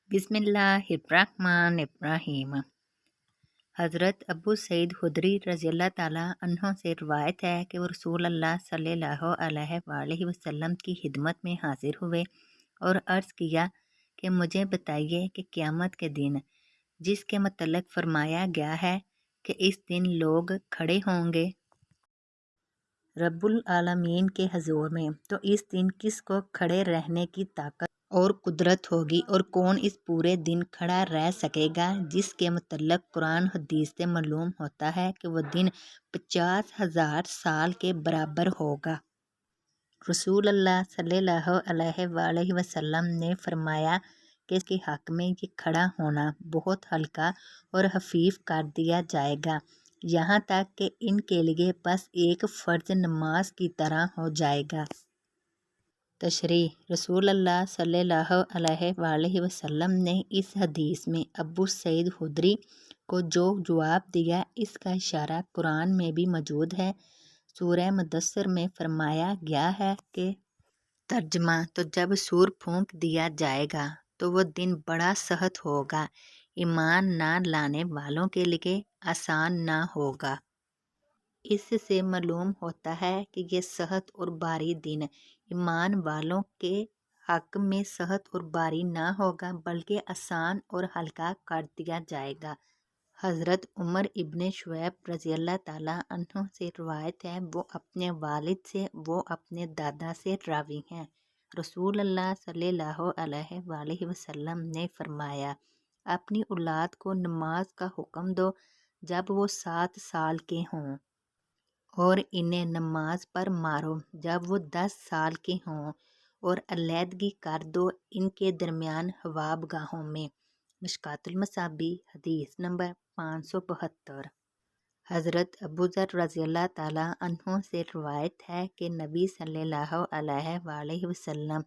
बिस्मिल्लाहिर्रहमानिर्रहीम। हज़रत अबू सईद खुदरी रज़ियल्लाहु ताला अन्हो से रिवायत है कि वो रसूल अल्लाह सल्लल्लाहु अलैहि वसल्लम की खिदमत में हाजिर हुए और अर्ज़ किया कि मुझे बताइए कि क़यामत के दिन जिसके मतलब फरमाया गया है कि इस दिन लोग खड़े होंगे रब्बुल आलमीन के हज़ूर में, तो इस दिन किसको खड़े रहने की ताकत और कुदरत होगी और कौन इस पूरे दिन खड़ा रह सकेगा, जिसके मतलब कुरान हदीस से मालूम होता है कि वह दिन 50,000 साल के बराबर होगा। रसूल अल्लाह सल्लल्लाहु अलैहि वसल्लम ने फरमाया कि इसके हक़ में ये खड़ा होना बहुत हल्का और हफीफ कर दिया जाएगा, यहाँ तक कि इनके लिए बस एक फ़र्ज नमाज की तरह हो जाएगा। तशरीह रसूल अल्लाह सल्लल्लाहु अलैहि वसल्लम ने इस हदीस में अबू सईद खुदरी को जो जवाब दिया, इसका इशारा कुरान में भी मौजूद है। सूरह मुदस्सिर में फरमाया गया है कि तर्जमा, तो जब सूर फूंक दिया जाएगा तो वो दिन बड़ा सख्त होगा, ईमान ना लाने वालों के लिए आसान ना होगा। इससे मालूम होता है कि ये सख्त और भारी दिन ईमान वालों के हक़ में सख्त और भारी ना होगा, बल्कि आसान और हल्का कर दिया जाएगा। हज़रत उमर इब्न शुऐब रज़ियल्लाहु ताला अन्हु से रिवायत है, वो अपने वालिद से, वो अपने दादा से रावी हैं। रसूल अल्लाह सल्लल्लाहु अलैहि वसल्लम ने फरमाया, अपनी औलाद को नमाज का हुक्म दो जब वो 7 साल के हों, और इन्हें नमाज पर मारो जब वो 10 साल के हों, और अलहदगी कर दो इनके दरमियान हवाब गाहों में। मिशकातुल मसाबी हदीस नंबर 572। हज़रत अबू ज़र रज़ियल्लाहु ताला अन्हु से रिवायत है कि नबी सल्लल्लाहु अलैहि वसल्लम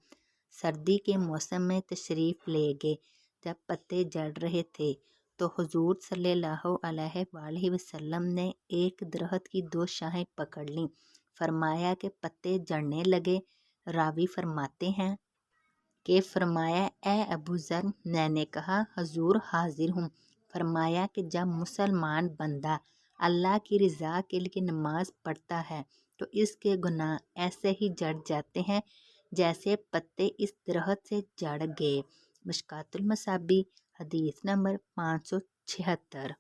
सर्दी के मौसम में तशरीफ़ ले गए। जब पत्ते झड़ रहे थे तो हुज़ूर सल्लल्लाहु अलैहि वसल्लम ने एक दरख्त की 2 शाखें पकड़ लीं। फरमाया कि पत्ते झड़ने लगे। रावी फरमाते हैं कि फरमाया, ए अबू ज़र, मैंने कहा हजूर हाजिर हूँ। फरमाया कि जब मुसलमान बंदा अल्लाह की रज़ा के लिए नमाज पढ़ता है तो इसके गुनाह ऐसे ही झड़ जाते हैं जैसे पत्ते इस दरख्त से झड़ गए। मिशकातुल मसाबी हदीस नंबर 576।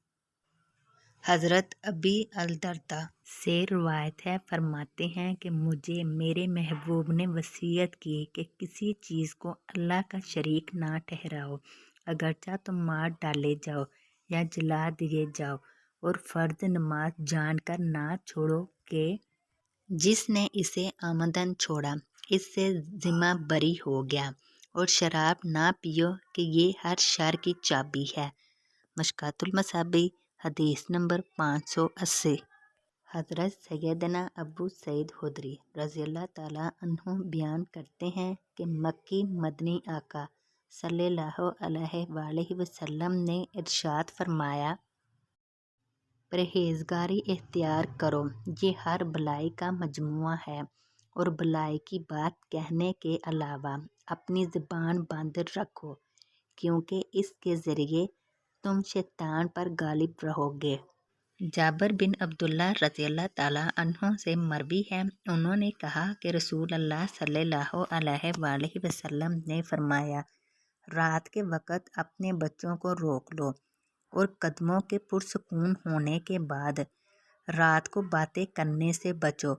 हज़रत अबी अल-दर्दा से रिवायत है, फरमाते हैं कि मुझे मेरे महबूब ने वसीयत की कि किसी चीज़ को अल्लाह का शरीक ना ठहराओ, अगरचा तुम मार डाले जाओ या जला दिए जाओ, और फ़र्ज नमाज जानकर ना छोड़ो कि जिसने इसे आमदन छोड़ा इससे ज़िम्मा बरी हो गया, और शराब ना पियो कि ये हर शर की चाबी है। मशकातुल मसाबी हदीस नंबर 580। हज़रत सैयदना अबू सईद खुदरी रज़ियल्लाहु ताला अन्हु बयान करते हैं कि मक्की मदनी आका सल्लल्लाहु अलैहि वसल्लम ने इरशाद फरमाया, परहेज़गारी इख्तियार करो, ये हर भलाई का मजमुआ है, और भलाई की बात कहने के अलावा अपनी ज़ुबान बंद रखो, क्योंकि इसके ज़रिए तुम शैतान पर गालिब रहोगे। जाबिर बिन अब्दुल्लाह रज़ियल्लाहु ताला अन्हु से मरवी है, उन्होंने कहा कि रसूल अल्लाह सल्लल्लाहु अलैहि वसल्लम ने फरमाया, रात के वक़्त अपने बच्चों को रोक लो और कदमों के पुरसकून होने के बाद रात को बातें करने से बचो,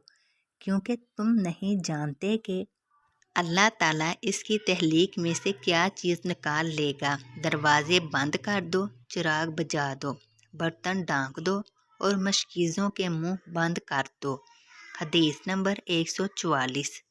क्योंकि तुम नहीं जानते कि अल्लाह ताला इसकी तहलीक में से क्या चीज़ निकाल लेगा। दरवाज़े बंद कर दो, चिराग बुझा दो, बर्तन ढाँक दो और मशकीज़ों के मुंह बंद कर दो। हदीस नंबर 144।